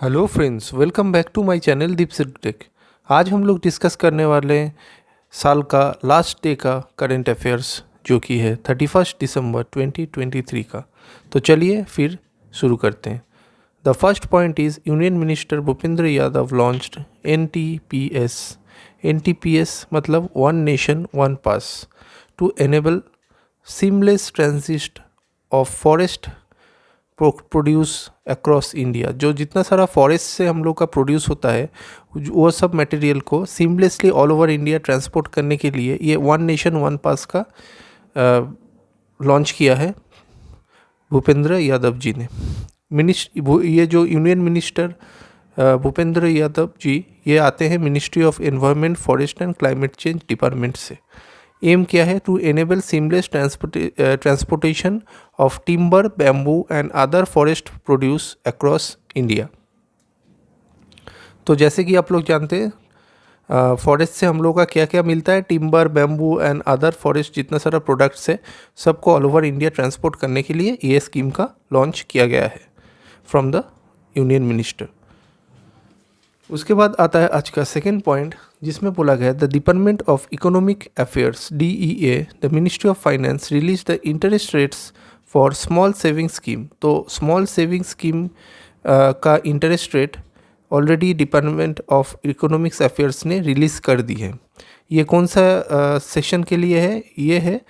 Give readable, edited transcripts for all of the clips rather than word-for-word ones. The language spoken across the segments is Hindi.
Hello friends, welcome back to my channel Deep Tech. आज हम लोग डिस्कस करने वाले हैं साल का लास्ट डे का करंट अफेयर्स, जो कि है 31 दिसंबर 2023 का। तो चलिए फिर शुरू करते हैं। The first point is union minister Bhupender Yadav launched NTPS। NTPS मतलब one nation one pass to enable seamless transit of forest produce across India. जो जितना सारा फॉरेस्ट से हम लोग का प्रोड्यूस होता है, वो सब मटेरियल को seamlessly all over India transport करने के लिए ये वन नेशन वन पास का लॉन्च किया है भूपेंद्र यादव जी ने। ये जो यूनियन मिनिस्टर भूपेंद्र यादव जी, ये आते हैं ministry of environment, forest and climate change department से। एम क्या है? To enable seamless transportation of timber, bamboo and other forest produce across India. तो जैसे कि आप लोग जानते हैं, फॉरेस्ट से हम लोग का क्या क्या मिलता है, timber, bamboo and other forest जितना सारा प्रोडक्ट्स है, सबको ऑल ओवर इंडिया ट्रांसपोर्ट करने के लिए ये स्कीम का लॉन्च किया गया है फ्रॉम द यूनियन मिनिस्टर। उसके बाद आता है आज का सेकेंड पॉइंट, जिसमें बोला गया the department of economic affairs DEA, the ministry of finance release the interest rates for small saving scheme. तो स्मॉल सेविंग स्कीम का interest rate already department of economics affairs ने रिलीज़ कर दी है। ये कौन सा सेशन के लिए है? ये है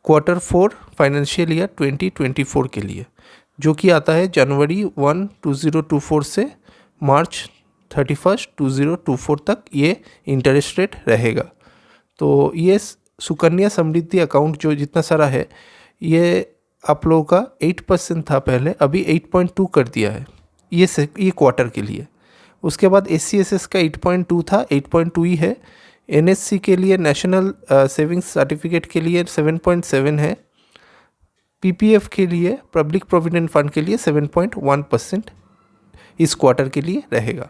Q4 फाइनेंशियल ईयर 2024 के लिए, जो कि आता है जनवरी 1, 2024 से मार्च 31, 2024 तक ये इंटरेस्ट रेट रहेगा। तो ये सुकन्या समृद्धि अकाउंट जो जितना सारा है, ये आप लोगों का 8% था पहले, अभी 8.2 कर दिया है ये क्वार्टर के लिए। उसके बाद SCSS का 8.2 था, 8.2 ही है। NSC के लिए, नेशनल सेविंग्स सर्टिफिकेट के लिए 7.7 है। PPF के लिए, पब्लिक प्रोविडेंट फंड के लिए 7.1% इस क्वार्टर के लिए रहेगा।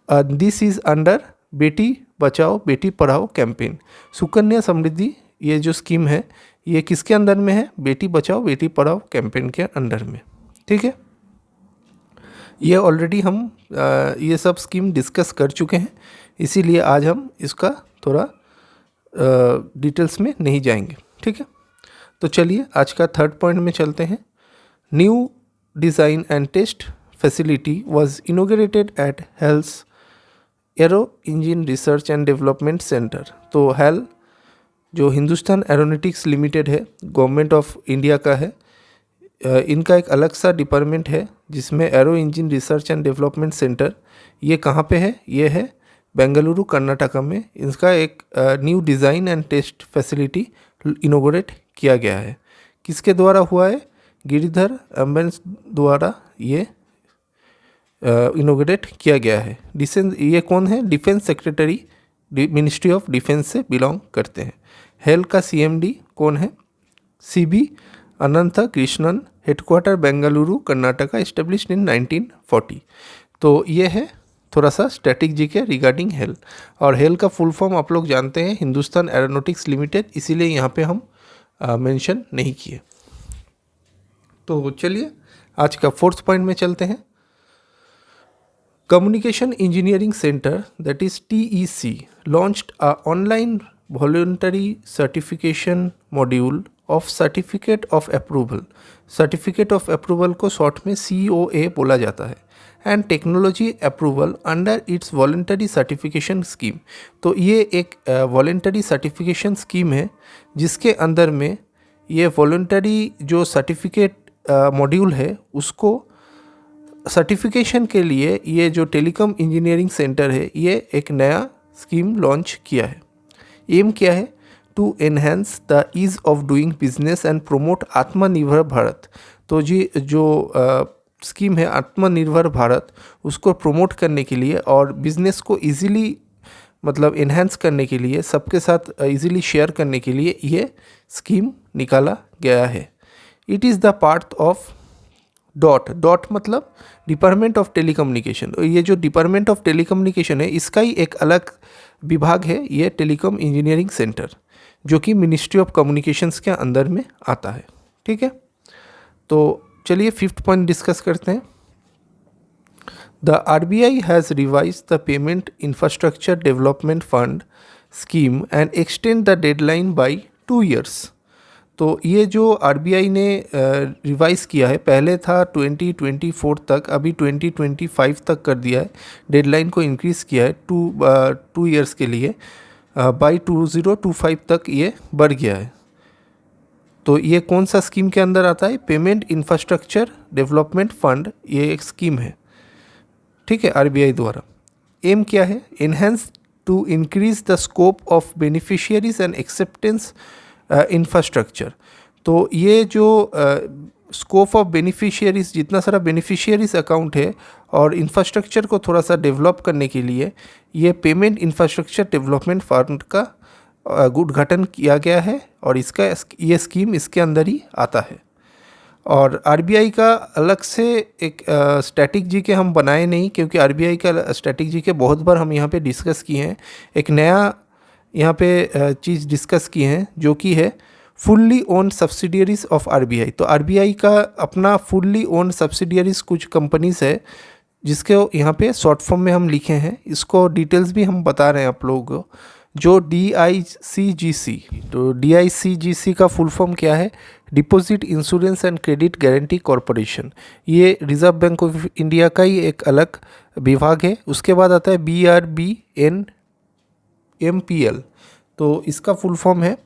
This is under Beti Bachao Beti Padhao campaign. Sukanya Samriddhi ये जो स्कीम है, ये किसके अंदर में है? बेटी बचाओ बेटी पढ़ाओ कैंपेन के अंडर में। ठीक है, ये ऑलरेडी हम ये सब स्कीम डिस्कस कर चुके हैं, इसीलिए आज हम इसका थोड़ा डिटेल्स में नहीं जाएंगे। ठीक है, तो चलिए आज का थर्ड पॉइंट में चलते हैं। New design and test facility was inaugurated at HAL's aero engine research and development centre. तो HAL जो हिंदुस्तान एरोनॉटिक्स लिमिटेड है, गवर्नमेंट ऑफ इंडिया का है, इनका एक अलग सा डिपार्टमेंट है जिसमें aero engine research and development centre. ये कहाँ पे है? ये है बेंगलुरु, कर्नाटका में। इसका एक new design and test facility inaugurate किया गया है। किसके द्वारा हुआ है? गिरिधर एम्बेंस द्वारा ये इनोग्रेट किया गया है। ये कौन है? Defence secretary, ministry of defence से बिलोंग करते हैं। HAL का CMD कौन है? CB Anant Krishnan, headquarter Bengaluru, Karnataka, established in 1940। तो ये है थोड़ा सा स्टैटिक जी के रिगार्डिंग HAL। और HAL का फुल फॉर्म आप लोग जानते हैं, हिंदुस्तान एरोनॉटिक्स लिमिटेड, इसीलिए यहाँ पे हम मेंशन नहीं किए। तो चलिए आज का फोर्थ पॉइंट में चलते हैं। Communication Engineering Center, that is TEC, launched a online voluntary certification module of Certificate of Approval। Certificate of Approval को शॉर्ट में COA बोला जाता है, and Technology Approval under its Voluntary Certification Scheme। तो ये एक Voluntary Certification Scheme है, जिसके अंदर में ये Voluntary जो सर्टिफिकेट मॉड्यूल है, उसको सर्टिफिकेशन के लिए ये जो टेलीकॉम इंजीनियरिंग सेंटर है, ये एक नया स्कीम लॉन्च किया है। एम क्या है? To enhance the ease of doing business and promote Aatmanirbhar Bharat. तो जी जो स्कीम है आत्मनिर्भर भारत, उसको प्रमोट करने के लिए और बिजनेस को इजीली मतलब इन्हेंस करने के लिए, सबके साथ इजीली शेयर करने के लिए ये स्कीम निकाला गया है। It is the part of dot मतलब डिपार्टमेंट ऑफ टेलीकम्युनिकेशन। ये जो डिपार्टमेंट ऑफ टेलीकम्युनिकेशन है, इसका ही एक अलग विभाग है ये टेलीकॉम इंजीनियरिंग सेंटर, जो कि मिनिस्ट्री ऑफ कम्युनिकेशंस के अंदर में आता है। ठीक है, तो चलिए फिफ्थ पॉइंट डिस्कस करते हैं। The RBI has revised the Payment Infrastructure Development Fund scheme and extend the deadline by 2 years. तो ये जो RBI ने रिवाइज़ किया है, पहले था 2024 तक, अभी 2025 तक कर दिया है, डेडलाइन को इंक्रीज़ किया है 2 ईयर्स के लिए, बाई 2025 तक ये बढ़ गया है। तो ये कौन सा स्कीम के अंदर आता है? पेमेंट इंफ्रास्ट्रक्चर डेवलपमेंट फंड, ये एक स्कीम है, ठीक है, RBI द्वारा। एम क्या है? Enhance to increase the scope of beneficiaries and acceptance infrastructure. तो ये जो स्कोप ऑफ बेनिफिशियरीज, जितना सारा बेनिफिशियरीज अकाउंट है और इंफ्रास्ट्रक्चर को थोड़ा सा डेवलप करने के लिए ये पेमेंट इंफ्रास्ट्रक्चर डेवलपमेंट फंड का उद्घाटन किया गया है और इसका ये स्कीम इसके अंदर ही आता है। और RBI का अलग से एक स्टैटिक जी के हम बनाए नहीं, क्योंकि RBI का स्टैटिक जी के बहुत बार हम यहाँ पे डिस्कस किए हैं। एक नया यहाँ पे चीज़ डिस्कस की हैं जो कि है fully owned subsidiaries of RBI। तो RBI का अपना फुल्ली ओन्ड सब्सिडियरीज कुछ कंपनीज है जिसके यहाँ पे शॉर्ट फॉर्म में हम लिखे हैं, इसको डिटेल्स भी हम बता रहे हैं आप लोगों को। जो DICGC, तो DICGC का फुल फॉर्म क्या है? Deposit insurance and credit guarantee corporation. ये रिजर्व बैंक ऑफ इंडिया का ही एक अलग विभाग है। उसके बाद आता है BRBNMPL, तो इसका फुल फॉर्म है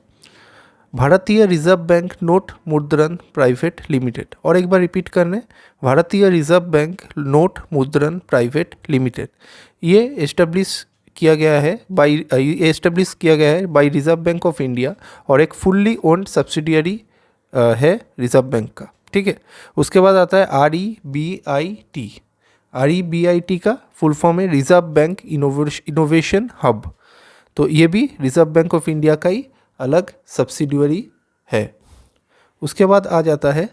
भारतीय रिजर्व बैंक नोट मुद्रण प्राइवेट लिमिटेड। और एक बार रिपीट करने, भारतीय रिजर्व बैंक नोट मुद्रण प्राइवेट लिमिटेड। ये एस्टेब्लिश किया गया है by reserve bank of India और एक फुल्ली ओन्ड सब्सिडियरी है रिजर्व बैंक का, ठीक है। उसके बाद आता है REBIT का फुल फॉर्म है रिजर्व बैंक इनोवेशन हब। तो ये भी रिजर्व बैंक ऑफ इंडिया का ही अलग सब्सिडियरी है। उसके बाद आ जाता है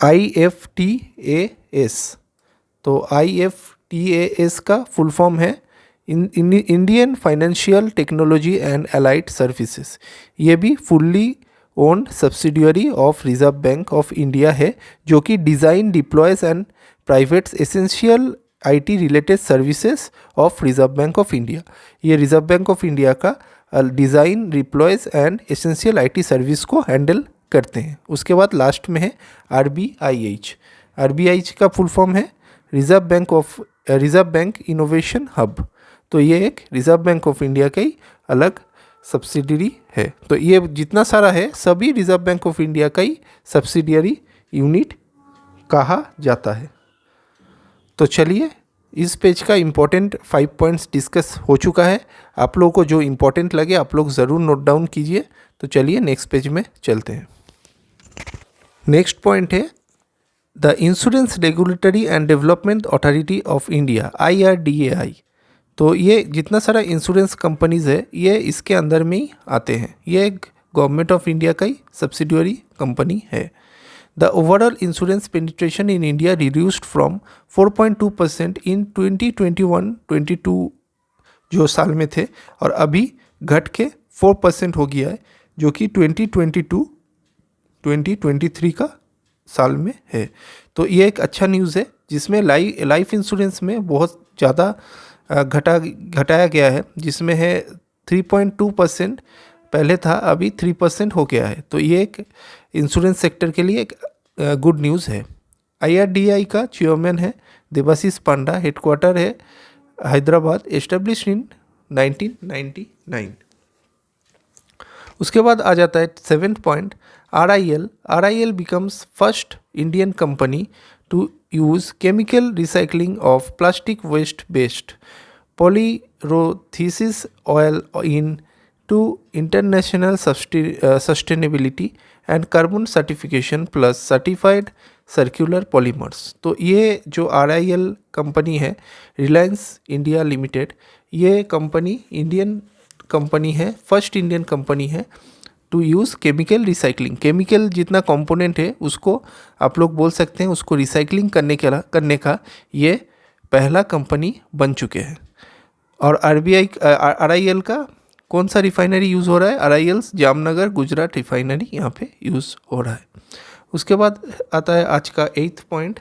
IFTAS। तो IFTAS का फुल फॉर्म है Indian financial technology and allied services. ये भी fully owned subsidiary of reserve bank of India है, जो कि design deploys and privates essential IT related services of reserve bank of India. ये रिजर्व बैंक ऑफ इंडिया का design deploys and essential IT service को हैंडल करते हैं। उसके बाद लास्ट में है RBIH का फुल फॉर्म है रिजर्व बैंक इनोवेशन हब। तो ये एक रिजर्व बैंक ऑफ इंडिया का ही अलग सब्सिडियरी है। तो ये जितना सारा है सभी रिजर्व बैंक ऑफ इंडिया का ही सब्सिडियरी यूनिट कहा जाता है। तो चलिए, इस पेज का इम्पोर्टेंट 5 पॉइंट्स डिस्कस हो चुका है। आप लोगों को जो इम्पोर्टेंट लगे आप लोग ज़रूर नोट डाउन कीजिए। तो चलिए नेक्स्ट पेज में चलते हैं। नेक्स्ट पॉइंट है the insurance regulatory and development authority of India, IRDAI। तो ये जितना सारा इंश्योरेंस कंपनीज़ है ये इसके अंदर में ही आते हैं। ये एक गवर्नमेंट ऑफ इंडिया का ही सब्सिडियरी कंपनी है। The overall insurance penetration in India reduced from 4.2% इन 2021-22 जो साल में थे, और अभी घट के 4% हो गया है, जो कि 2022-2023 का साल में है। तो ये एक अच्छा न्यूज़ है, जिसमें लाइफ इंश्योरेंस में बहुत ज़्यादा घटाया गया है, जिसमें है 3.2% पहले था, अभी 3% हो गया है। तो ये एक इंश्योरेंस सेक्टर के लिए एक गुड न्यूज़ है। IRDAI का चेयरमैन है देवाशीष पांडा, हेडक्वार्टर है हैदराबाद, एस्टेब्लिश्ड इन 1999। उसके बाद आ जाता है 7th point RIL becomes first Indian company to use chemical recycling of plastic waste based pyrolysis oil into international sustainability and carbon certification plus certified circular polymers। तो ये जो RIL कंपनी है, रिलायंस इंडिया लिमिटेड, ये कंपनी इंडियन कंपनी है, फर्स्ट इंडियन कंपनी है to use chemical recycling. Chemical जितना कंपोनेंट है उसको आप लोग बोल सकते हैं, उसको रिसाइकलिंग करने का ये पहला कंपनी बन चुके हैं। और RIL का कौन सा रिफाइनरी यूज़ हो रहा है? RIL जामनगर गुजरात रिफाइनरी यहाँ पे यूज़ हो रहा है। उसके बाद आता है आज का 8th point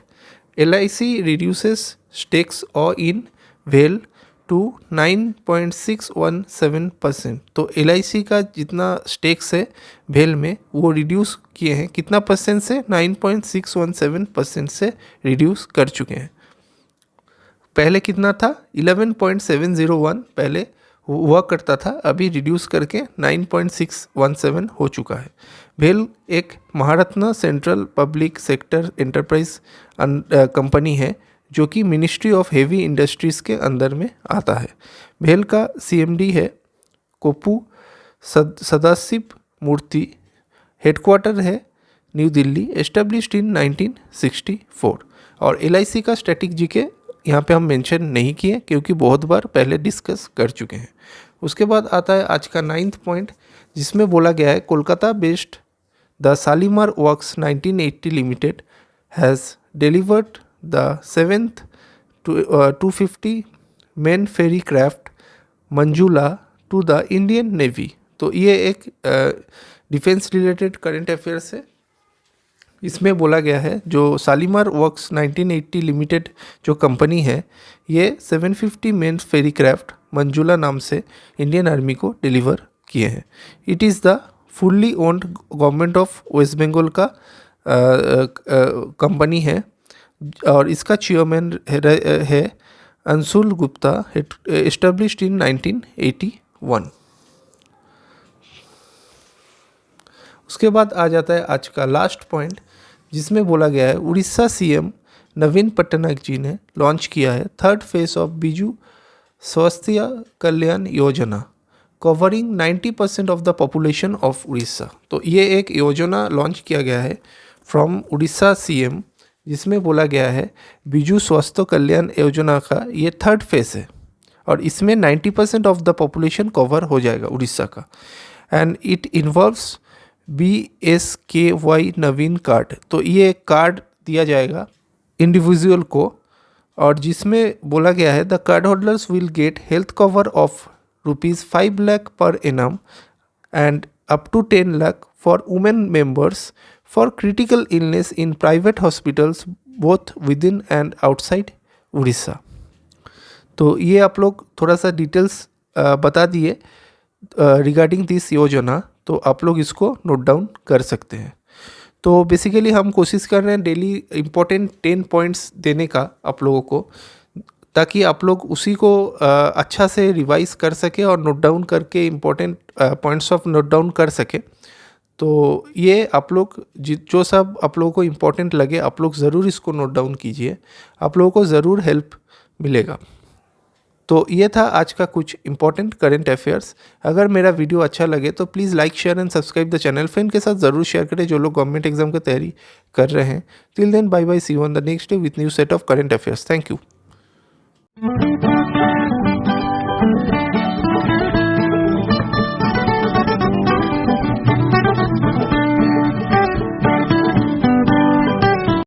LIC reduces stakes or in VEL to 9.617%। तो LIC का जितना स्टेक्स है भेल में वो रिड्यूस किए हैं, कितना परसेंट से? 9.617% से रिड्यूस कर चुके हैं। पहले कितना था? 11.701 पहले हुआ करता था, अभी रिड्यूस करके 9.617 हो चुका है। भेल एक Maharatna central public sector enterprise company है जो कि मिनिस्ट्री ऑफ हेवी इंडस्ट्रीज़ के अंदर में आता है। भेल का CMD है कोपू सदाशिव मूर्ति। हेडक्वार्टर है न्यू दिल्ली, एस्टेब्लिश्ड इन 1964। और LIC का स्ट्रेटेजी के यहाँ पे हम मेंशन नहीं किए क्योंकि बहुत बार पहले डिस्कस कर चुके हैं। उसके बाद आता है आज का 9th पॉइंट, जिसमें बोला गया है Kolkata based the Shalimar Works 1980 limited has delivered the 7th 250 men ferry craft Manjula to the Indian Navy. तो ये एक डिफेंस रिलेटेड करंट अफेयर्स है। इसमें बोला गया है जो शालीमार वर्क्स 1980 लिमिटेड जो कंपनी है, ये 750 मेन फेरी क्राफ्ट मंजूला नाम से इंडियन आर्मी को डिलीवर किए हैं। It is the fully owned government of West Bengal का कंपनी है और इसका चेयरमैन है अंशुल गुप्ता, एस्टेब्लिश्ड इन 1981। उसके बाद आ जाता है आज का लास्ट पॉइंट, जिसमें बोला गया है उड़ीसा CM नवीन पटनायक जी ने लॉन्च किया है 3rd फेज ऑफ बिजू स्वास्थ्य Kalyan Yojana covering 90% of the population of Orissa. तो ये एक योजना लॉन्च किया गया है फ्रॉम उड़ीसा CM, जिसमें बोला गया है बिजू स्वास्थ्य कल्याण योजना का ये 3rd फेज है और इसमें 90% ऑफ द पॉपुलेशन कवर हो जाएगा उड़ीसा का। And it involves BSKY Naveen card. तो ये कार्ड दिया जाएगा इंडिविजुअल को और जिसमें बोला गया है the card holders will get health cover of ₹5 lakh per annum and up to 10 lakh for women members for critical illness in private hospitals both within and outside Orissa. तो ये आप लोग थोड़ा सा डिटेल्स बता दिए रिगार्डिंग दिस योजना, तो आप लोग इसको नोट डाउन कर सकते हैं। तो बेसिकली हम कोशिश कर रहे हैं डेली इम्पोर्टेंट 10 पॉइंट्स देने का आप लोगों को, ताकि आप लोग उसी को अच्छा से रिवाइज कर सके और नोट डाउन करके important points of note down कर सके। तो ये आप लोग जो सब आप लोगों को इम्पोर्टेंट लगे आप लोग ज़रूर इसको नोट डाउन कीजिए, आप लोगों को ज़रूर हेल्प मिलेगा। तो ये था आज का कुछ इंपॉर्टेंट करंट अफेयर्स। अगर मेरा वीडियो अच्छा लगे तो please like share and subscribe the channel. Friend के साथ ज़रूर शेयर करें जो लोग गवर्नमेंट एग्जाम की तैयारी कर रहे हैं। Till then bye bye, see you on the next day with new set of current affairs. Thank you.